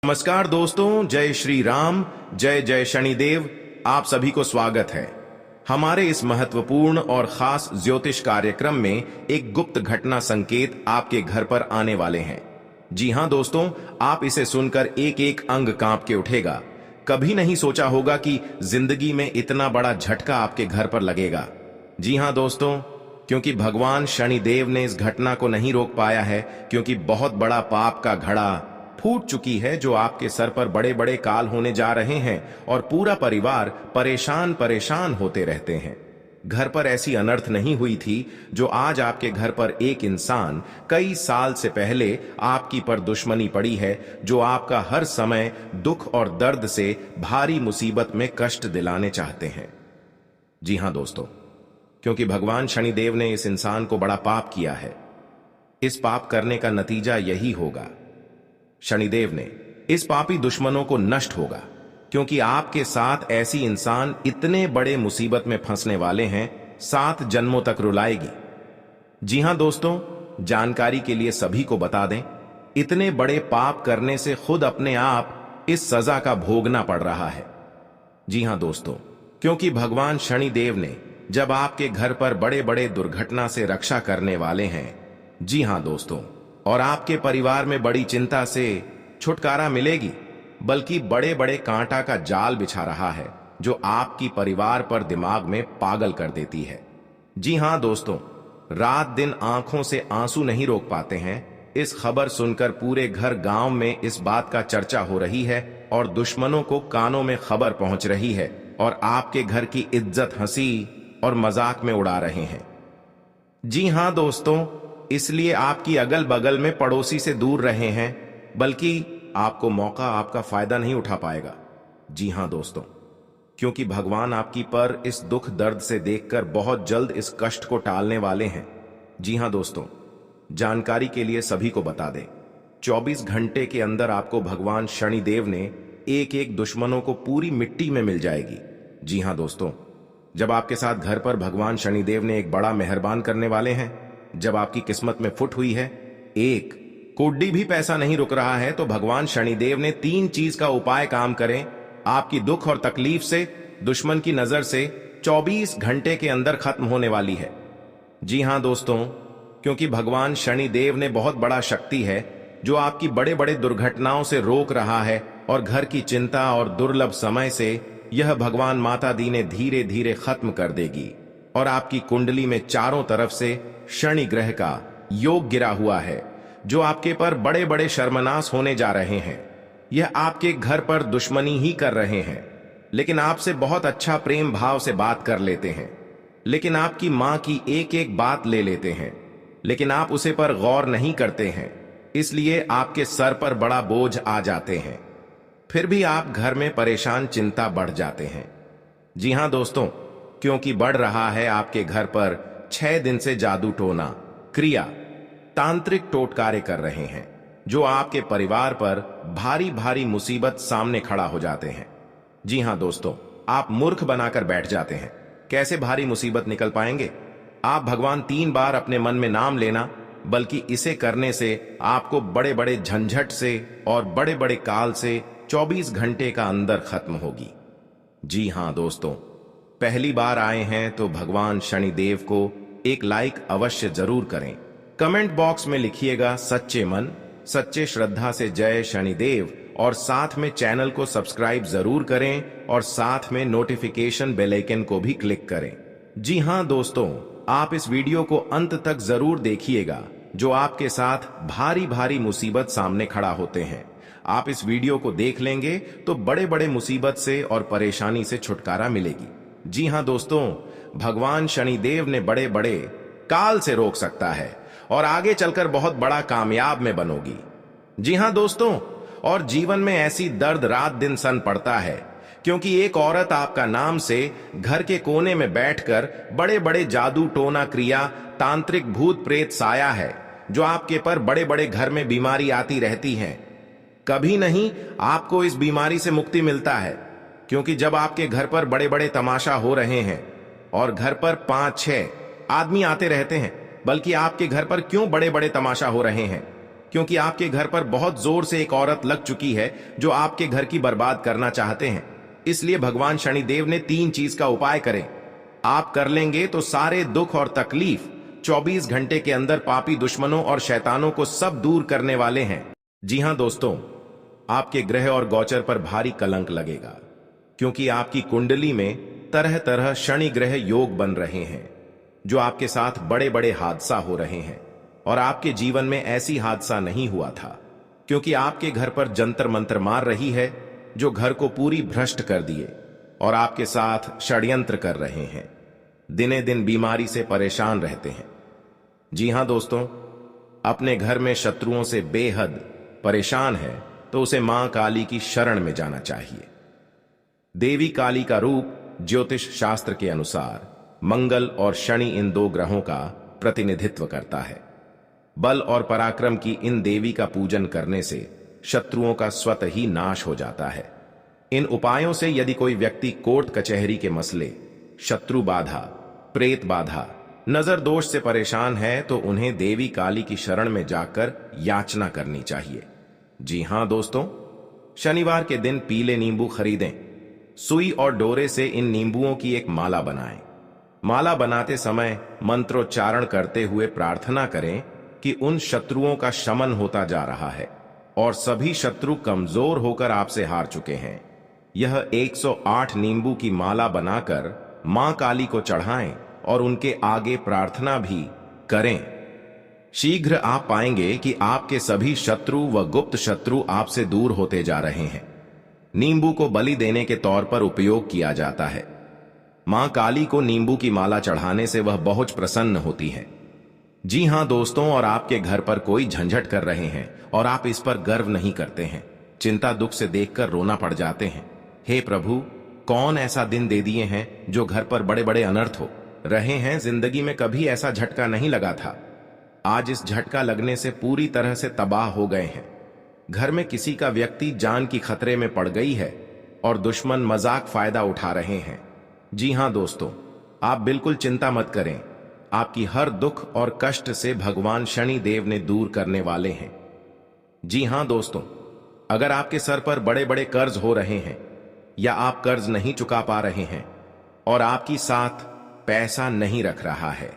नमस्कार दोस्तों, जय श्री राम, जय जय शनिदेव। आप सभी को स्वागत है हमारे इस महत्वपूर्ण और खास ज्योतिष कार्यक्रम में। एक गुप्त घटना संकेत आपके घर पर आने वाले हैं। जी हां दोस्तों, आप इसे सुनकर एक एक अंग कांप के उठेगा। कभी नहीं सोचा होगा कि जिंदगी में इतना बड़ा झटका आपके घर पर लगेगा। जी हां दोस्तों, क्योंकि भगवान शनिदेव ने इस घटना को नहीं रोक पाया है, क्योंकि बहुत बड़ा पाप का घड़ा फूट चुकी है जो आपके सर पर बड़े बड़े काल होने जा रहे हैं और पूरा परिवार परेशान परेशान होते रहते हैं। घर पर ऐसी अनर्थ नहीं हुई थी जो आज आपके घर पर एक इंसान कई साल से पहले आपकी पर दुश्मनी पड़ी है, जो आपका हर समय दुख और दर्द से भारी मुसीबत में कष्ट दिलाने चाहते हैं। जी हां दोस्तों, क्योंकि भगवान शनिदेव ने इस इंसान को बड़ा पाप किया है। इस पाप करने का नतीजा यही होगा, शनिदेव ने इस पापी दुश्मनों को नष्ट होगा, क्योंकि आपके साथ ऐसी इंसान इतने बड़े मुसीबत में फंसने वाले हैं, 7 जन्मों तक रुलाएगी। जी हां दोस्तों, जानकारी के लिए सभी को बता दें, इतने बड़े पाप करने से खुद अपने आप इस सजा का भोगना पड़ रहा है। जी हां दोस्तों, क्योंकि भगवान शनिदेव ने जब आपके घर पर बड़े बड़े दुर्घटना से रक्षा करने वाले हैं, जी हां दोस्तों, और आपके परिवार में बड़ी चिंता से छुटकारा मिलेगी, बल्कि बड़े बड़े कांटा का जाल बिछा रहा है जो आपकी परिवार पर दिमाग में पागल कर देती है। जी हां दोस्तों, रात दिन आंखों से आंसू नहीं रोक पाते हैं। इस खबर सुनकर पूरे घर गांव में इस बात का चर्चा हो रही है और दुश्मनों को कानों में खबर पहुंच रही है और आपके घर की इज्जत हंसी और मजाक में उड़ा रहे हैं। जी हां दोस्तों, इसलिए आपकी अगल बगल में पड़ोसी से दूर रहे हैं, बल्कि आपको मौका आपका फायदा नहीं उठा पाएगा। जी हां दोस्तों, क्योंकि भगवान आपकी पर इस दुख दर्द से देखकर बहुत जल्द इस कष्ट को टालने वाले हैं। जी हां दोस्तों, जानकारी के लिए सभी को बता दें, 24 घंटे के अंदर आपको भगवान शनिदेव ने एक एक दुश्मनों को पूरी मिट्टी में मिल जाएगी। जी हां दोस्तों, जब आपके साथ घर पर भगवान शनिदेव ने एक बड़ा मेहरबान करने वाले हैं, जब आपकी किस्मत में फुट हुई है, एक कोड्डी भी पैसा नहीं रुक रहा है, तो भगवान शनिदेव ने 3 चीज का उपाय काम करें आपकी दुख और तकलीफ से, दुश्मन की नजर से 24 घंटे के अंदर खत्म होने वाली है। जी हां दोस्तों, क्योंकि भगवान शनिदेव ने बहुत बड़ा शक्ति है जो आपकी बड़े बड़े दुर्घटनाओं से रोक रहा है, और घर की चिंता और दुर्लभ समय से यह भगवान माता दी ने धीरे धीरे खत्म कर देगी। और आपकी कुंडली में चारों तरफ से शनि ग्रह का योग गिरा हुआ है, जो आपके पर बड़े बड़े शर्मनाश होने जा रहे हैं। यह आपके घर पर दुश्मनी ही कर रहे हैं, लेकिन आपसे बहुत अच्छा प्रेम भाव से बात कर लेते हैं, लेकिन आपकी मां की एक एक बात ले लेते हैं, लेकिन आप उसे पर गौर नहीं करते हैं, इसलिए आपके सर पर बड़ा बोझ आ जाते हैं। फिर भी आप घर में परेशान, चिंता बढ़ जाते हैं। जी हां दोस्तों, क्योंकि बढ़ रहा है आपके घर पर 6 दिन से जादू टोना क्रिया तांत्रिक टोटकारे कर रहे हैं, जो आपके परिवार पर भारी भारी मुसीबत सामने खड़ा हो जाते हैं। जी हां दोस्तों, आप मूर्ख बनाकर बैठ जाते हैं। कैसे भारी मुसीबत निकल पाएंगे? आप भगवान 3 बार अपने मन में नाम लेना, बल्कि इसे करने से आपको बड़े बड़े झंझट से और बड़े बड़े काल से 24 घंटे का अंदर खत्म होगी। जी हां दोस्तों, पहली बार आए हैं तो भगवान शनिदेव को एक लाइक अवश्य जरूर करें। कमेंट बॉक्स में लिखिएगा सच्चे मन सच्चे श्रद्धा से जय शनिदेव, और साथ में चैनल को सब्सक्राइब जरूर करें और साथ में नोटिफिकेशन बेल आइकन को भी क्लिक करें। जी हां दोस्तों, आप इस वीडियो को अंत तक जरूर देखिएगा, जो आपके साथ भारी भारी मुसीबत सामने खड़ा होते हैं। आप इस वीडियो को देख लेंगे तो बड़े बड़े मुसीबत से और परेशानी से छुटकारा मिलेगी। जी हां दोस्तों, भगवान शनिदेव ने बड़े बड़े काल से रोक सकता है और आगे चलकर बहुत बड़ा कामयाब में बनोगी। जी हां दोस्तों, और जीवन में ऐसी दर्द रात दिन सन पड़ता है, क्योंकि एक औरत आपका नाम से घर के कोने में बैठकर बड़े बड़े जादू टोना क्रिया तांत्रिक भूत प्रेत साया है, जो आपके पर बड़े बड़े घर में बीमारी आती रहती है। कभी नहीं आपको इस बीमारी से मुक्ति मिलता है, क्योंकि जब आपके घर पर बड़े बड़े तमाशा हो रहे हैं और घर पर 5-6 आदमी आते रहते हैं, बल्कि आपके घर पर क्यों बड़े बड़े तमाशा हो रहे हैं? क्योंकि आपके घर पर बहुत जोर से एक औरत लग चुकी है जो आपके घर की बर्बाद करना चाहते हैं। इसलिए भगवान शनिदेव ने 3 चीज का उपाय करें। आप कर लेंगे तो सारे दुख और तकलीफ 24 घंटे के अंदर पापी दुश्मनों और शैतानों को सब दूर करने वाले हैं। जी हां दोस्तों, आपके ग्रह और गोचर पर भारी कलंक लगेगा, क्योंकि आपकी कुंडली में तरह तरह शनि ग्रह योग बन रहे हैं, जो आपके साथ बड़े बड़े हादसा हो रहे हैं। और आपके जीवन में ऐसी हादसा नहीं हुआ था, क्योंकि आपके घर पर जंतर मंत्र मार रही है, जो घर को पूरी भ्रष्ट कर दिए और आपके साथ षड्यंत्र कर रहे हैं। दिने दिन बीमारी से परेशान रहते हैं। जी हां दोस्तों, अपने घर में शत्रुओं से बेहद परेशान है तो उसे मां काली की शरण में जाना चाहिए। देवी काली का रूप ज्योतिष शास्त्र के अनुसार मंगल और शनि इन 2 ग्रहों का प्रतिनिधित्व करता है। बल और पराक्रम की इन देवी का पूजन करने से शत्रुओं का स्वतः ही नाश हो जाता है। इन उपायों से यदि कोई व्यक्ति कोर्ट कचहरी के मसले, शत्रु बाधा, प्रेत बाधा, नजर दोष से परेशान है तो उन्हें देवी काली की शरण में जाकर याचना करनी चाहिए। जी हां दोस्तों, शनिवार के दिन पीले नींबू खरीदें। सुई और डोरे से इन नींबुओं की एक माला बनाएं। माला बनाते समय मंत्रोच्चारण करते हुए प्रार्थना करें कि उन शत्रुओं का शमन होता जा रहा है और सभी शत्रु कमजोर होकर आपसे हार चुके हैं। यह 108 नींबू की माला बनाकर मां काली को चढ़ाएं और उनके आगे प्रार्थना भी करें। शीघ्र आप पाएंगे कि आपके सभी शत्रु व गुप्त शत्रु आपसे दूर होते जा रहे हैं। नींबू को बलि देने के तौर पर उपयोग किया जाता है। मां काली को नींबू की माला चढ़ाने से वह बहुत प्रसन्न होती है। जी हां दोस्तों, और आपके घर पर कोई झंझट कर रहे हैं और आप इस पर गर्व नहीं करते हैं, चिंता दुख से देखकर रोना पड़ जाते हैं। हे प्रभु, कौन ऐसा दिन दे दिए हैं जो घर पर बड़े बड़े अनर्थ हो रहे हैं। जिंदगी में कभी ऐसा झटका नहीं लगा था। आज इस झटका लगने से पूरी तरह से तबाह हो गए हैं। घर में किसी का व्यक्ति जान की खतरे में पड़ गई है और दुश्मन मजाक फायदा उठा रहे हैं। जी हां दोस्तों, आप बिल्कुल चिंता मत करें। आपकी हर दुख और कष्ट से भगवान शनि देव ने दूर करने वाले हैं। जी हां दोस्तों, अगर आपके सर पर बड़े बड़े कर्ज हो रहे हैं या आप कर्ज नहीं चुका पा रहे हैं और आपकी साथ पैसा नहीं रख रहा है,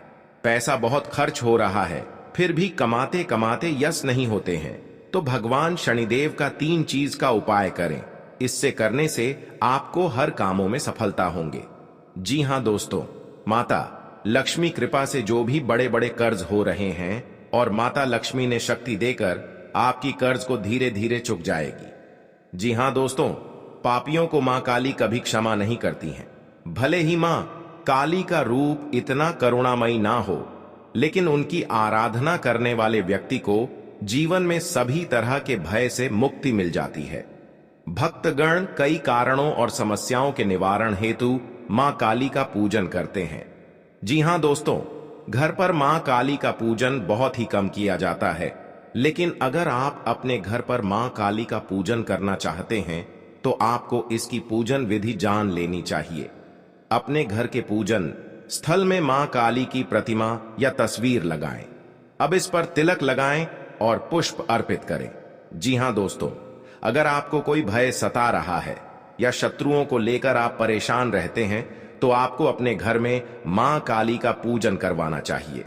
पैसा बहुत खर्च हो रहा है, फिर भी कमाते कमाते यश नहीं होते हैं, तो भगवान शनिदेव का 3 चीज का उपाय करें। इससे करने से आपको हर कामों में सफलता होंगे। जी हां दोस्तों, माता लक्ष्मी कृपा से जो भी बड़े बड़े कर्ज हो रहे हैं और माता लक्ष्मी ने शक्ति देकर आपकी कर्ज को धीरे धीरे चुक जाएगी। जी हां दोस्तों, पापियों को मां काली कभी क्षमा नहीं करती हैं। भले ही मां काली का रूप इतना करुणामयी ना हो, लेकिन उनकी आराधना करने वाले व्यक्ति को जीवन में सभी तरह के भय से मुक्ति मिल जाती है। भक्तगण कई कारणों और समस्याओं के निवारण हेतु मां काली का पूजन करते हैं। जी हां दोस्तों, घर पर मां काली का पूजन बहुत ही कम किया जाता है, लेकिन अगर आप अपने घर पर मां काली का पूजन करना चाहते हैं तो आपको इसकी पूजन विधि जान लेनी चाहिए। अपने घर के पूजन स्थल में मां काली की प्रतिमा या तस्वीर लगाएं। अब इस पर तिलक लगाएं और पुष्प अर्पित करें। जी हां दोस्तों, अगर आपको कोई भय सता रहा है या शत्रुओं को लेकर आप परेशान रहते हैं तो आपको अपने घर में मां काली का पूजन करवाना चाहिए।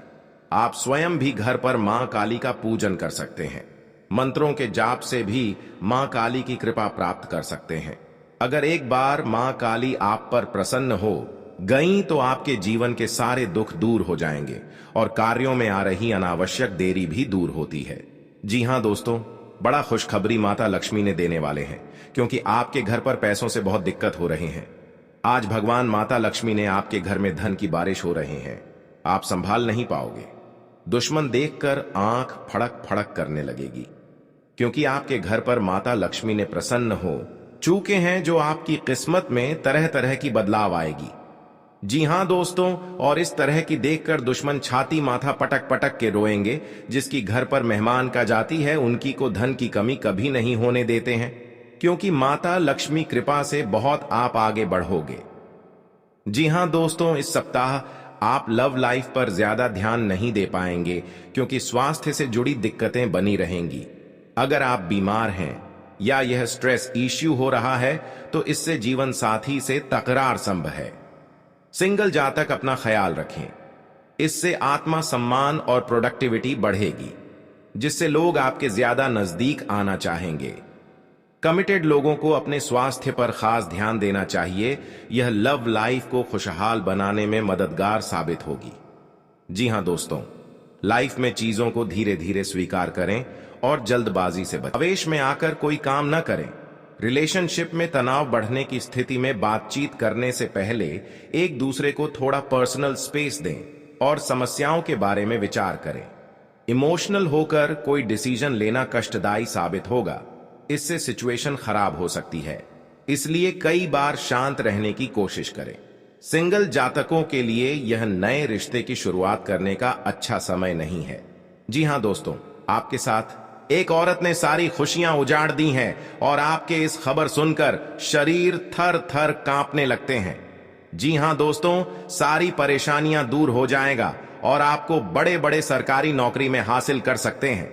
आप स्वयं भी घर पर मां काली का पूजन कर सकते हैं। मंत्रों के जाप से भी मां काली की कृपा प्राप्त कर सकते हैं। अगर एक बार मां काली आप पर प्रसन्न हो गई तो आपके जीवन के सारे दुख दूर हो जाएंगे और कार्यों में आ रही अनावश्यक देरी भी दूर होती है। जी हां दोस्तों, बड़ा खुशखबरी माता लक्ष्मी ने देने वाले हैं, क्योंकि आपके घर पर पैसों से बहुत दिक्कत हो रही है। आज भगवान माता लक्ष्मी ने आपके घर में धन की बारिश हो रही है। आप संभाल नहीं पाओगे। दुश्मन देखकर आंख फड़क फड़क करने लगेगी, क्योंकि आपके घर पर माता लक्ष्मी ने प्रसन्न हो चूके हैं, जो आपकी किस्मत में तरह तरह की बदलाव आएगी। जी हां दोस्तों, और इस तरह की देखकर दुश्मन छाती माथा पटक पटक के रोएंगे। जिसकी घर पर मेहमान का जाती है उनकी को धन की कमी कभी नहीं होने देते हैं, क्योंकि माता लक्ष्मी कृपा से बहुत आप आगे बढ़ोगे। जी हां दोस्तों, इस सप्ताह आप लव लाइफ पर ज्यादा ध्यान नहीं दे पाएंगे क्योंकि स्वास्थ्य से जुड़ी दिक्कतें बनी रहेंगी। अगर आप बीमार हैं या यह स्ट्रेस इश्यू हो रहा है तो इससे जीवन साथी से तकरार संभव है। सिंगल जातक अपना ख्याल रखें, इससे आत्मा सम्मान और प्रोडक्टिविटी बढ़ेगी, जिससे लोग आपके ज्यादा नजदीक आना चाहेंगे। कमिटेड लोगों को अपने स्वास्थ्य पर खास ध्यान देना चाहिए, यह लव लाइफ को खुशहाल बनाने में मददगार साबित होगी। जी हां दोस्तों, लाइफ में चीजों को धीरे धीरे स्वीकार करें और जल्दबाजी से बचें। आवेश में आकर कोई काम न करें। रिलेशनशिप में तनाव बढ़ने की स्थिति में बातचीत करने से पहले एक दूसरे को थोड़ा पर्सनल स्पेस दें और समस्याओं के बारे में विचार करें। इमोशनल होकर कोई डिसीजन लेना कष्टदायी साबित होगा, इससे सिचुएशन खराब हो सकती है, इसलिए कई बार शांत रहने की कोशिश करें। सिंगल जातकों के लिए यह नए रिश्ते की शुरुआत करने का अच्छा समय नहीं है। जी हां दोस्तों, आपके साथ एक औरत ने सारी खुशियां उजाड़ दी हैं और आपके इस खबर सुनकर शरीर थर थर कांपने लगते हैं। जी हां दोस्तों, सारी परेशानियां दूर हो जाएगा और आपको बड़े बड़े सरकारी नौकरी में हासिल कर सकते हैं।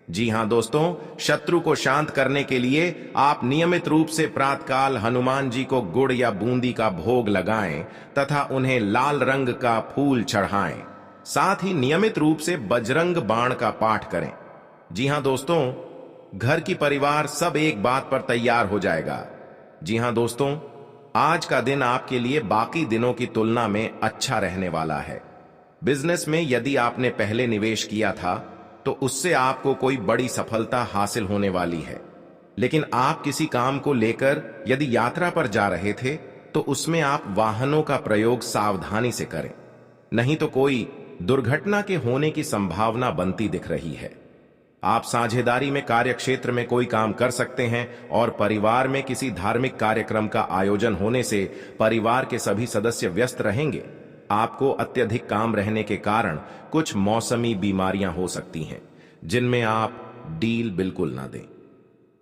जी हां दोस्तों, शत्रु को शांत करने के लिए आप नियमित रूप से प्रातःकाल हनुमान जी को गुड़ या बूंदी का भोग लगाएं तथा उन्हें लाल रंग का फूल चढ़ाएं। साथ ही नियमित रूप से बजरंग बाण का पाठ करें। जी हां दोस्तों, घर की परिवार सब एक बात पर तैयार हो जाएगा। जी हां दोस्तों, आज का दिन आपके लिए बाकी दिनों की तुलना में अच्छा रहने वाला है। बिजनेस में यदि आपने पहले निवेश किया था तो उससे आपको कोई बड़ी सफलता हासिल होने वाली है, लेकिन आप किसी काम को लेकर यदि यात्रा पर जा रहे थे तो उसमें आप वाहनों का प्रयोग सावधानी से करें, नहीं तो कोई दुर्घटना के होने की संभावना बनती दिख रही है। आप साझेदारी में कार्य क्षेत्र में कोई काम कर सकते हैं और परिवार में किसी धार्मिक कार्यक्रम का आयोजन होने से परिवार के सभी सदस्य व्यस्त रहेंगे। आपको अत्यधिक काम रहने के कारण कुछ मौसमी बीमारियां हो सकती हैं, जिनमें आप डील बिल्कुल ना दें।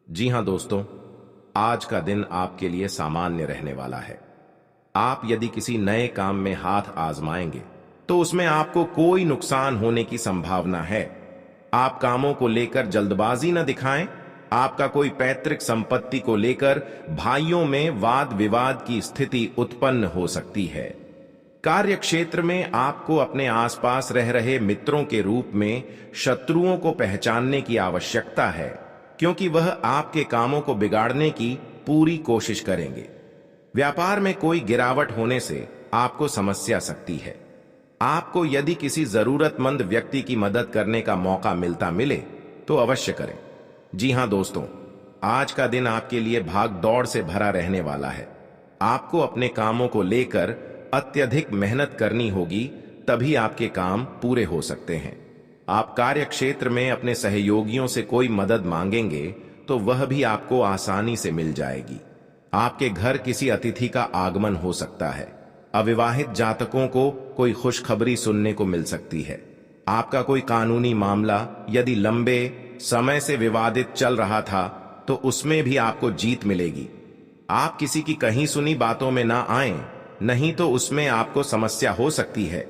जी हां दोस्तों, आज का दिन आपके लिए सामान्य रहने वाला है। आप यदि किसी नए काम में हाथ आजमाएंगे तो उसमें आपको कोई नुकसान होने की संभावना है। आप कामों को लेकर जल्दबाजी न दिखाएं। आपका कोई पैतृक संपत्ति को लेकर भाइयों में वाद विवाद की स्थिति उत्पन्न हो सकती है। कार्य क्षेत्र में आपको अपने आसपास रह रहे मित्रों के रूप में शत्रुओं को पहचानने की आवश्यकता है, क्योंकि वह आपके कामों को बिगाड़ने की पूरी कोशिश करेंगे। व्यापार में कोई गिरावट होने से आपको समस्या सकती है। आपको यदि किसी जरूरतमंद व्यक्ति की मदद करने का मौका मिले तो अवश्य करें। जी हां दोस्तों, आज का दिन आपके लिए भाग दौड़ से भरा रहने वाला है। आपको अपने कामों को लेकर अत्यधिक मेहनत करनी होगी, तभी आपके काम पूरे हो सकते हैं। आप कार्य क्षेत्र में अपने सहयोगियों से कोई मदद मांगेंगे तो वह भी आपको आसानी से मिल जाएगी। आपके घर किसी अतिथि का आगमन हो सकता है। अविवाहित जातकों को कोई खुशखबरी सुनने को मिल सकती है। आपका कोई कानूनी मामला यदि लंबे समय से विवादित चल रहा था तो उसमें भी आपको जीत मिलेगी। आप किसी की कहीं सुनी बातों में ना आएं, नहीं तो उसमें आपको समस्या हो सकती है।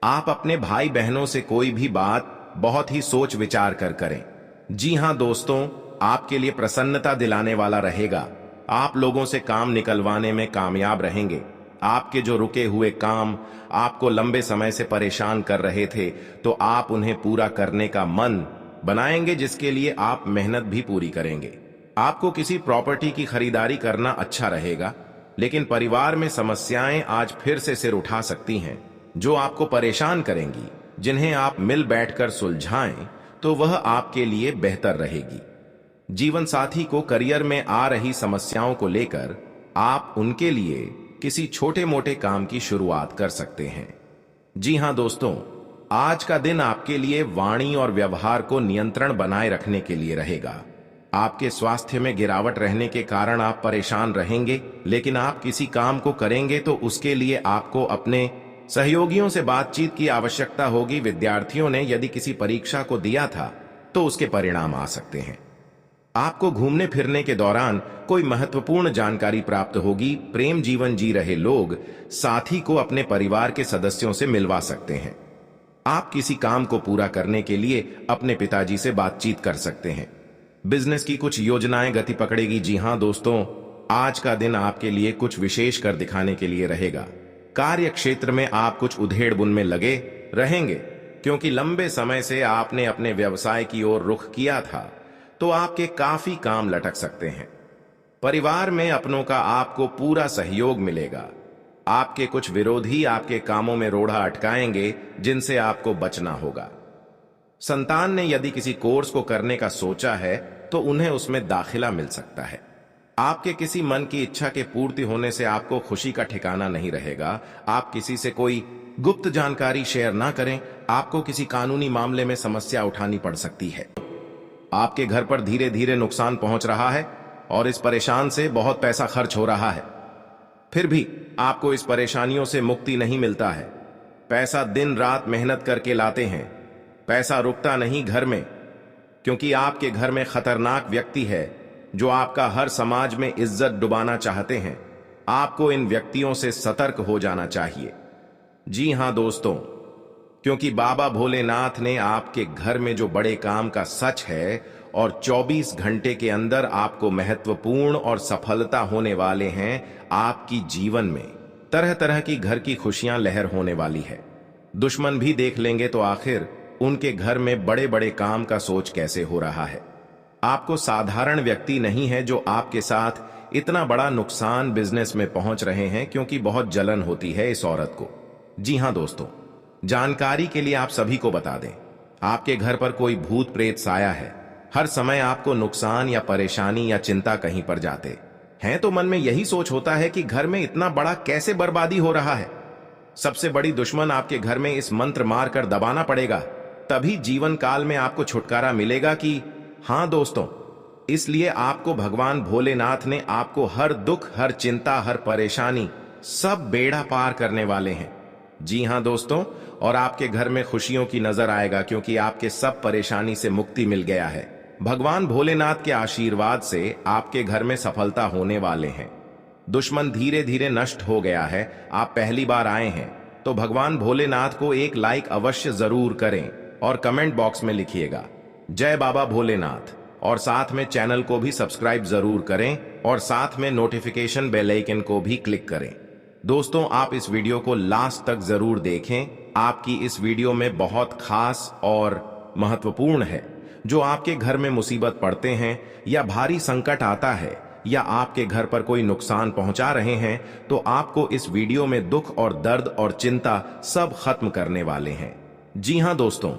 आप अपने भाई बहनों से कोई भी बात बहुत ही सोच विचार कर करें। जी हां दोस्तों, आपके लिए प्रसन्नता दिलाने वाला रहेगा। आप लोगों से काम निकलवाने में कामयाब रहेंगे। आपके जो रुके हुए काम आपको लंबे समय से परेशान कर रहे थे तो आप उन्हें पूरा करने का मन बनाएंगे, जिसके लिए आप मेहनत भी पूरी करेंगे। आपको किसी प्रॉपर्टी की खरीदारी करना अच्छा रहेगा, लेकिन परिवार में समस्याएं आज फिर से सिर उठा सकती हैं जो आपको परेशान करेंगी। जिन्हें आप मिल बैठकर सुलझाएं तो वह आपके लिए बेहतर रहेगी। जीवन साथी को करियर में आ रही समस्याओं को लेकर आप उनके लिए किसी छोटे मोटे काम की शुरुआत कर सकते हैं। जी हां दोस्तों, आज का दिन आपके लिए वाणी और व्यवहार को नियंत्रण बनाए रखने के लिए रहेगा। आपके स्वास्थ्य में गिरावट रहने के कारण आप परेशान रहेंगे, लेकिन आप किसी काम को करेंगे तो उसके लिए आपको अपने सहयोगियों से बातचीत की आवश्यकता होगी। विद्यार्थियों ने यदि किसी परीक्षा को दिया था तो उसके परिणाम आ सकते हैं। आपको घूमने फिरने के दौरान कोई महत्वपूर्ण जानकारी प्राप्त होगी। प्रेम जीवन जी रहे लोग साथी को अपने परिवार के सदस्यों से मिलवा सकते हैं। आप किसी काम को पूरा करने के लिए अपने पिताजी से बातचीत कर सकते हैं। बिजनेस की कुछ योजनाएं गति पकड़ेगी। जी हां दोस्तों, आज का दिन आपके लिए कुछ विशेष कर दिखाने के लिए रहेगा। कार्य क्षेत्र में आप कुछ उधेड़ बुन में लगे रहेंगे, क्योंकि लंबे समय से आपने अपने व्यवसाय की ओर रुख किया था, तो आपके काफी काम लटक सकते हैं। परिवार में अपनों का आपको पूरा सहयोग मिलेगा। आपके कुछ विरोधी आपके कामों में रोड़ा अटकाएंगे, जिनसे आपको बचना होगा। संतान ने यदि किसी कोर्स को करने का सोचा है तो उन्हें उसमें दाखिला मिल सकता है। आपके किसी मन की इच्छा के पूर्ति होने से आपको खुशी का ठिकाना नहीं रहेगा। आप किसी से कोई गुप्त जानकारी शेयर ना करें, आपको किसी कानूनी मामले में समस्या उठानी पड़ सकती है। आपके घर पर धीरे धीरे नुकसान पहुंच रहा है और इस परेशान से बहुत पैसा खर्च हो रहा है। फिर भी आपको इस परेशानियों से मुक्ति नहीं मिलता है। पैसा दिन रात मेहनत करके लाते हैं, पैसा रुकता नहीं घर में, क्योंकि आपके घर में खतरनाक व्यक्ति है जो आपका हर समाज में इज्जत डुबाना चाहते हैं। आपको इन व्यक्तियों से सतर्क हो जाना चाहिए। जी हां दोस्तों, क्योंकि बाबा भोलेनाथ ने आपके घर में जो बड़े काम का सच है और 24 घंटे के अंदर आपको महत्वपूर्ण और सफलता होने वाले हैं। आपकी जीवन में तरह तरह की घर की खुशियां लहर होने वाली है। दुश्मन भी देख लेंगे तो आखिर उनके घर में बड़े बड़े काम का सोच कैसे हो रहा है। आपको साधारण व्यक्ति नहीं है जो आपके साथ इतना बड़ा नुकसान बिजनेस में पहुंच रहे हैं, क्योंकि बहुत जलन होती है इस औरत को। जी हां दोस्तों, जानकारी के लिए आप सभी को बता दें, आपके घर पर कोई भूत प्रेत साया है। हर समय आपको नुकसान या परेशानी या चिंता कहीं पर जाते हैं तो मन में यही सोच होता है कि घर में इतना बड़ा कैसे बर्बादी हो रहा है। सबसे बड़ी दुश्मन आपके घर में इस मंत्र मार कर दबाना पड़ेगा, तभी जीवन काल में आपको छुटकारा मिलेगा। कि हां दोस्तों, इसलिए आपको भगवान भोलेनाथ ने आपको हर दुख, हर चिंता, हर परेशानी, सब बेड़ा पार करने वाले हैं। जी हां दोस्तों, और आपके घर में खुशियों की नजर आएगा, क्योंकि आपके सब परेशानी से मुक्ति मिल गया है। भगवान भोलेनाथ के आशीर्वाद से आपके घर में सफलता होने वाले हैं। दुश्मन धीरे धीरे नष्ट हो गया है। आप पहली बार आए हैं तो भगवान भोलेनाथ को एक लाइक अवश्य जरूर करें और कमेंट बॉक्स में लिखिएगा जय बाबा भोलेनाथ, और साथ में चैनल को भी सब्सक्राइब जरूर करें और साथ में नोटिफिकेशन बेल आइकन को भी क्लिक करें। दोस्तों, आप इस वीडियो को लास्ट तक जरूर देखें। आपकी इस वीडियो में बहुत खास और महत्वपूर्ण है। जो आपके घर में मुसीबत पड़ते हैं या भारी संकट आता है या आपके घर पर कोई नुकसान पहुंचा रहे हैं, तो आपको इस वीडियो में दुख और दर्द और चिंता सब खत्म करने वाले हैं। जी हां दोस्तों,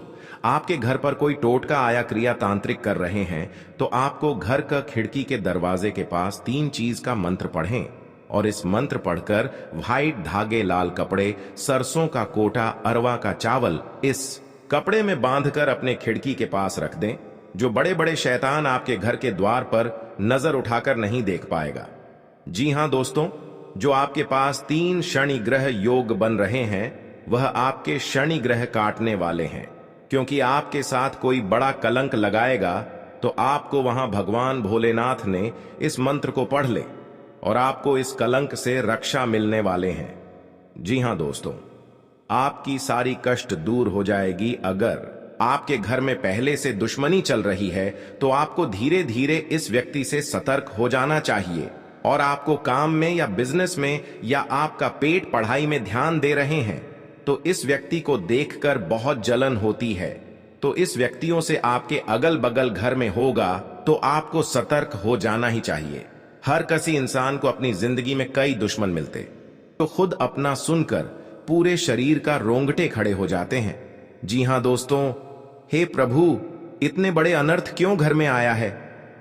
आपके घर पर कोई टोटका आया क्रिया तांत्रिक कर रहे हैं तो आपको घर का खिड़की के दरवाजे के पास 3 चीज का मंत्र पढ़ें और इस मंत्र पढ़कर व्हाइट धागे, लाल कपड़े, सरसों का कोटा, अरवा का चावल इस कपड़े में बांधकर अपने खिड़की के पास रख दें। जो बड़े बड़े शैतान आपके घर के द्वार पर नजर उठाकर नहीं देख पाएगा। जी हां दोस्तों, जो आपके पास 3 शनि ग्रह योग बन रहे हैं, वह आपके शनि ग्रह काटने वाले हैं, क्योंकि आपके साथ कोई बड़ा कलंक लगाएगा। तो आपको वहां भगवान भोलेनाथ ने इस मंत्र को पढ़ ले और आपको इस कलंक से रक्षा मिलने वाले हैं। जी हां दोस्तों, आपकी सारी कष्ट दूर हो जाएगी। अगर आपके घर में पहले से दुश्मनी चल रही है तो आपको धीरे धीरे इस व्यक्ति से सतर्क हो जाना चाहिए। और आपको काम में या बिजनेस में या आपका पेट पढ़ाई में ध्यान दे रहे हैं तो इस व्यक्ति को देखकर बहुत जलन होती है, तो इस व्यक्तियों से आपके अगल बगल घर में होगा तो आपको सतर्क हो जाना ही चाहिए। हर किसी इंसान को अपनी जिंदगी में कई दुश्मन मिलते तो खुद अपना सुनकर पूरे शरीर का रोंगटे खड़े हो जाते हैं। जी हां दोस्तों, हे प्रभु, इतने बड़े अनर्थ क्यों घर में आया है?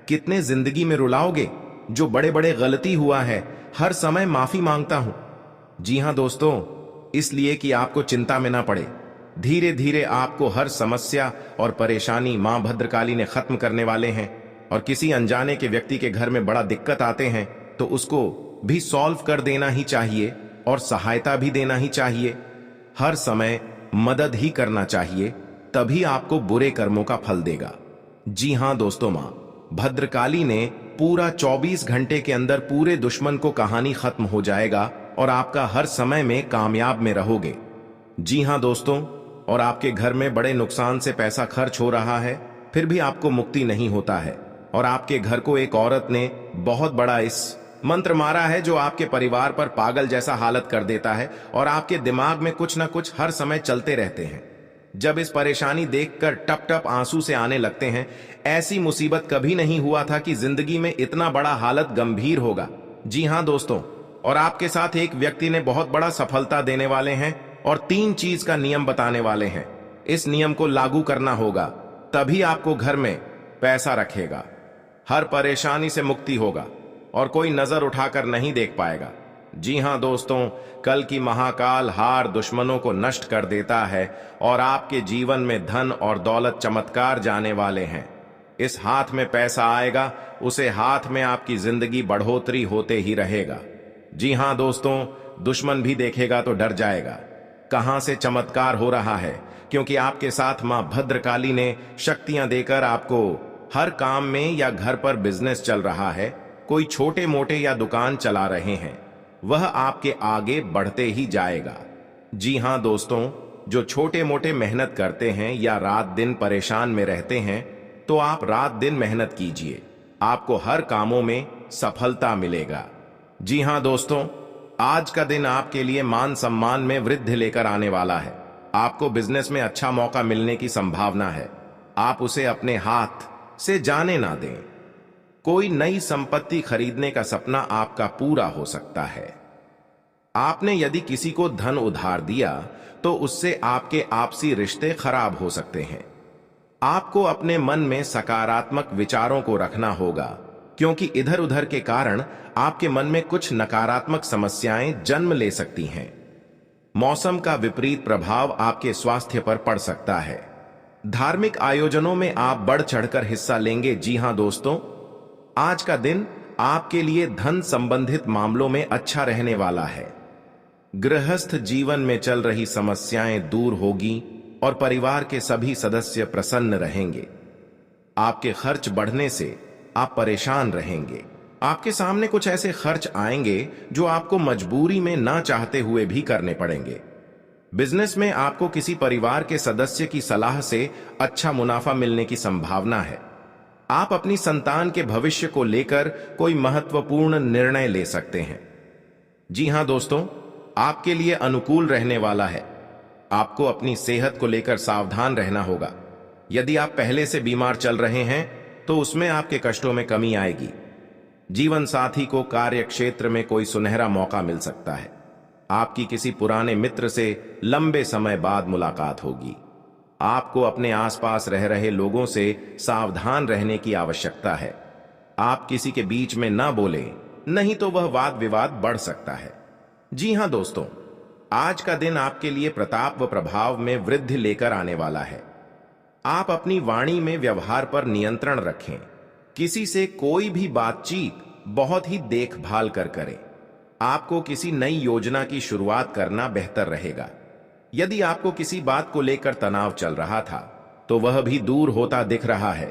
कितने जिंदगी में रुलाओगे? जो बड़े बड़े गलती हुआ है, हर समय माफी मांगता हूं। जी हां दोस्तों, इसलिए कि आपको चिंता में ना पड़े। धीरे धीरे आपको हर समस्या और परेशानी मां भद्रकाली ने खत्म करने वाले हैं। और किसी अनजाने के व्यक्ति के घर में बड़ा दिक्कत आते हैं तो उसको भी सॉल्व कर देना ही चाहिए और सहायता भी देना ही चाहिए। हर समय मदद ही करना चाहिए, तभी आपको बुरे कर्मों का फल देगा। जी हां दोस्तों, मां भद्रकाली ने पूरा 24 घंटे के अंदर पूरे दुश्मन को कहानी खत्म हो जाएगा और आपका हर समय में कामयाब में रहोगे। जी हां दोस्तों, और आपके घर में बड़े नुकसान से पैसा खर्च हो रहा है, फिर भी आपको मुक्ति नहीं होता है, और आपके घर को एक औरत ने बहुत बड़ा इस मंत्र मारा है जो आपके परिवार पर पागल जैसा हालत कर देता है और आपके दिमाग में कुछ ना कुछ हर समय चलते रहते हैं। जब इस परेशानी देखकर टप टप आंसू से आने लगते हैं, ऐसी मुसीबत कभी नहीं हुआ था कि जिंदगी में इतना बड़ा हालत गंभीर होगा। जी हां दोस्तों, और आपके साथ एक व्यक्ति ने बहुत बड़ा सफलता देने वाले हैं और 3 चीज का नियम बताने वाले हैं। इस नियम को लागू करना होगा, तभी आपको घर में पैसा रखेगा, हर परेशानी से मुक्ति होगा और कोई नजर उठाकर नहीं देख पाएगा। जी हां दोस्तों, कल की महाकाल हार दुश्मनों को नष्ट कर देता है और आपके जीवन में धन और दौलत चमत्कार जाने वाले हैं। इस हाथ में पैसा आएगा, उसे हाथ में आपकी जिंदगी बढ़ोतरी होते ही रहेगा। जी हां दोस्तों, दुश्मन भी देखेगा तो डर जाएगा। कहां से चमत्कार हो रहा है, क्योंकि आपके साथ मां भद्रकाली ने शक्तियां देकर आपको हर काम में या घर पर बिजनेस चल रहा है, कोई छोटे मोटे या दुकान चला रहे हैं, वह आपके आगे बढ़ते ही जाएगा। जी हां दोस्तों, जो छोटे मोटे मेहनत करते हैं या रात दिन परेशान में रहते हैं, तो आप रात दिन मेहनत कीजिए, आपको हर कामों में सफलता मिलेगा। जी हां दोस्तों, आज का दिन आपके लिए मान सम्मान में वृद्धि लेकर आने वाला है। आपको बिजनेस में अच्छा मौका मिलने की संभावना है, आप उसे अपने हाथ से जाने ना दें। कोई नई संपत्ति खरीदने का सपना आपका पूरा हो सकता है। आपने यदि किसी को धन उधार दिया तो उससे आपके आपसी रिश्ते खराब हो सकते हैं। आपको अपने मन में सकारात्मक विचारों को रखना होगा, क्योंकि इधर उधर के कारण आपके मन में कुछ नकारात्मक समस्याएं जन्म ले सकती हैं। मौसम का विपरीत प्रभाव आपके स्वास्थ्य पर पड़ सकता है। धार्मिक आयोजनों में आप बढ़ चढ़कर हिस्सा लेंगे। जी हां दोस्तों, आज का दिन आपके लिए धन संबंधित मामलों में अच्छा रहने वाला है। गृहस्थ जीवन में चल रही समस्याएं दूर होगी और परिवार के सभी सदस्य प्रसन्न रहेंगे। आपके खर्च बढ़ने से आप परेशान रहेंगे। आपके सामने कुछ ऐसे खर्च आएंगे जो आपको मजबूरी में ना चाहते हुए भी करने पड़ेंगे। बिजनेस में आपको किसी परिवार के सदस्य की सलाह से अच्छा मुनाफा मिलने की संभावना है। आप अपनी संतान के भविष्य को लेकर कोई महत्वपूर्ण निर्णय ले सकते हैं। जी हां दोस्तों, आपके लिए अनुकूल रहने वाला है। आपको अपनी सेहत को लेकर सावधान रहना होगा। यदि आप पहले से बीमार चल रहे हैं तो उसमें आपके कष्टों में कमी आएगी। जीवन साथी को कार्य क्षेत्र में कोई सुनहरा मौका मिल सकता है। आपकी किसी पुराने मित्र से लंबे समय बाद मुलाकात होगी। आपको अपने आसपास रह रहे लोगों से सावधान रहने की आवश्यकता है। आप किसी के बीच में ना बोलें, नहीं तो वह वाद विवाद बढ़ सकता है। जी हां दोस्तों, आज का दिन आपके लिए प्रताप व प्रभाव में वृद्धि लेकर आने वाला है। आप अपनी वाणी में व्यवहार पर नियंत्रण रखें। किसी से कोई भी बातचीत बहुत ही देखभाल कर करें। आपको किसी नई योजना की शुरुआत करना बेहतर रहेगा। यदि आपको किसी बात को लेकर तनाव चल रहा था तो वह भी दूर होता दिख रहा है।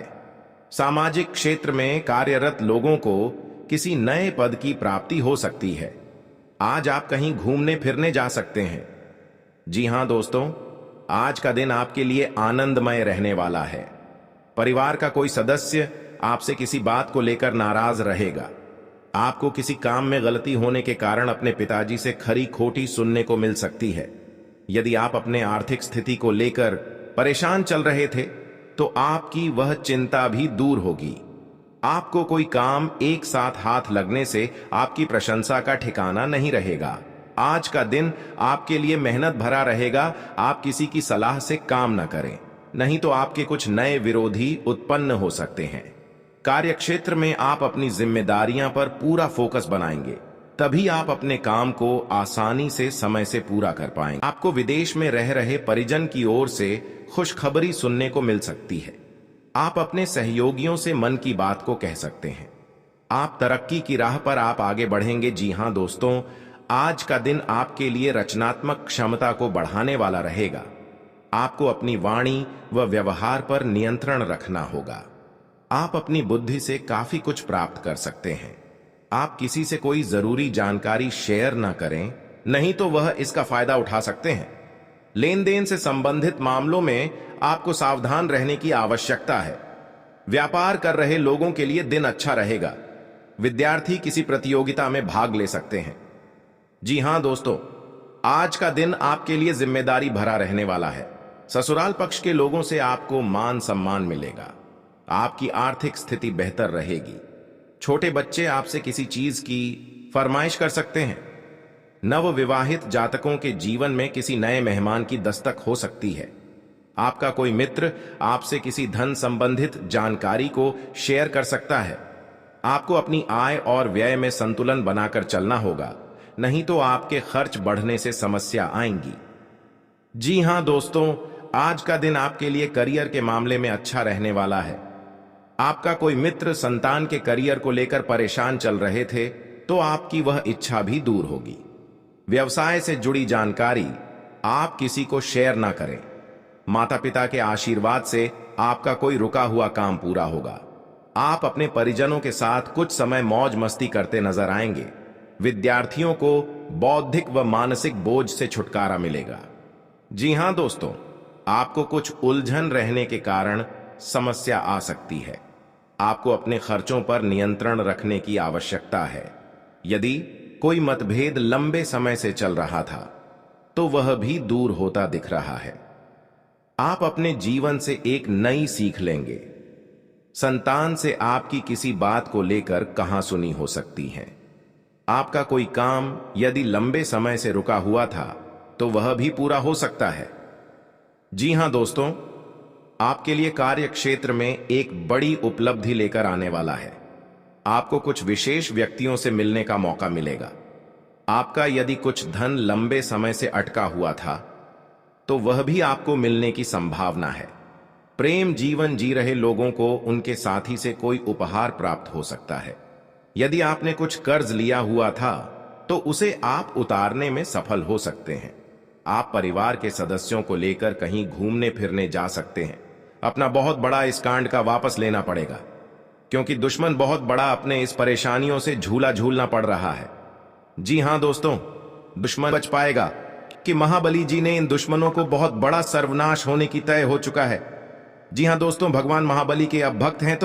सामाजिक क्षेत्र में कार्यरत लोगों को किसी नए पद की प्राप्ति हो सकती है। आज आप कहीं घूमने फिरने जा सकते हैं। जी हां दोस्तों, आज का दिन आपके लिए आनंदमय रहने वाला है। परिवार का कोई सदस्य आपसे किसी बात को लेकर नाराज रहेगा। आपको किसी काम में गलती होने के कारण अपने पिताजी से खरी खोटी सुनने को मिल सकती है। यदि आप अपने आर्थिक स्थिति को लेकर परेशान चल रहे थे तो आपकी वह चिंता भी दूर होगी। आपको कोई काम एक साथ हाथ लगने से आपकी प्रशंसा का ठिकाना नहीं रहेगा। आज का दिन आपके लिए मेहनत भरा रहेगा। आप किसी की सलाह से काम न करें, नहीं तो आपके कुछ नए विरोधी उत्पन्न हो सकते हैं। कार्यक्षेत्र में आप अपनी जिम्मेदारियां पर पूरा फोकस बनाएंगे, तभी आप अपने काम को आसानी से समय से पूरा कर पाएंगे। आपको विदेश में रह रहे परिजन की ओर से खुशखबरी सुनने को मिल सकती है। आप अपने सहयोगियों से मन की बात को कह सकते हैं। आप तरक्की की राह पर आप आगे बढ़ेंगे। जी हां दोस्तों, आज का दिन आपके लिए रचनात्मक क्षमता को बढ़ाने वाला रहेगा। आपको अपनी वाणी व व्यवहार पर नियंत्रण रखना होगा। आप अपनी बुद्धि से काफी कुछ प्राप्त कर सकते हैं। आप किसी से कोई जरूरी जानकारी शेयर ना करें, नहीं तो वह इसका फायदा उठा सकते हैं। लेन देन से संबंधित मामलों में आपको सावधान रहने की आवश्यकता है। व्यापार कर रहे लोगों के लिए दिन अच्छा रहेगा। विद्यार्थी किसी प्रतियोगिता में भाग ले सकते हैं। जी हां दोस्तों, आज का दिन आपके लिए जिम्मेदारी भरा रहने वाला है। ससुराल पक्ष के लोगों से आपको मान सम्मान मिलेगा। आपकी आर्थिक स्थिति बेहतर रहेगी। छोटे बच्चे आपसे किसी चीज की फरमाइश कर सकते हैं। नव विवाहित जातकों के जीवन में किसी नए मेहमान की दस्तक हो सकती है। आपका कोई मित्र आपसे किसी धन संबंधित जानकारी को शेयर कर सकता है। आपको अपनी आय और व्यय में संतुलन बनाकर चलना होगा, नहीं तो आपके खर्च बढ़ने से समस्या आएंगी। जी हां दोस्तों, आज का दिन आपके लिए करियर के मामले में अच्छा रहने वाला है। आपका कोई मित्र संतान के करियर को लेकर परेशान चल रहे थे, तो आपकी वह इच्छा भी दूर होगी। व्यवसाय से जुड़ी जानकारी आप किसी को शेयर ना करें। माता पिता के आशीर्वाद से आपका कोई रुका हुआ काम पूरा होगा। आप अपने परिजनों के साथ कुछ समय मौज मस्ती करते नजर आएंगे। विद्यार्थियों को बौद्धिक व मानसिक बोझ से छुटकारा मिलेगा। जी हां दोस्तों, आपको कुछ उलझन रहने के कारण समस्या आ सकती है। आपको अपने खर्चों पर नियंत्रण रखने की आवश्यकता है। यदि कोई मतभेद लंबे समय से चल रहा था, तो वह भी दूर होता दिख रहा है। आप अपने जीवन से एक नई सीख लेंगे। संतान से आपकी किसी बात को लेकर कहासुनी हो सकती है। आपका कोई काम यदि लंबे समय से रुका हुआ था, तो वह भी पूरा हो सकता है। जी हां दोस्तों, आपके लिए कार्य क्षेत्र में एक बड़ी उपलब्धि लेकर आने वाला है। आपको कुछ विशेष व्यक्तियों से मिलने का मौका मिलेगा। आपका यदि कुछ धन लंबे समय से अटका हुआ था, तो वह भी आपको मिलने की संभावना है। प्रेम जीवन जी रहे लोगों को उनके साथी से कोई उपहार प्राप्त हो सकता है। यदि आपने कुछ कर्ज लिया हुआ था, तो उसे आप उतारने में सफल हो सकते हैं। आप परिवार के सदस्यों को लेकर कहीं घूमने फिरने जा सकते हैं। अपना बहुत बड़ा इस कांड का वापस लेना पड़ेगा, क्योंकि दुश्मन बहुत बड़ा अपने इस परेशानियों से झूला झूलना पड़ रहा है। जी हां दोस्तों, दुश्मन बच पाएगा कि महाबली जी ने इन दुश्मनों को बहुत बड़ा सर्वनाश होने की तय हो चुका है। जी हां दोस्तों, भगवान महाबली के अब भक्त हैं तो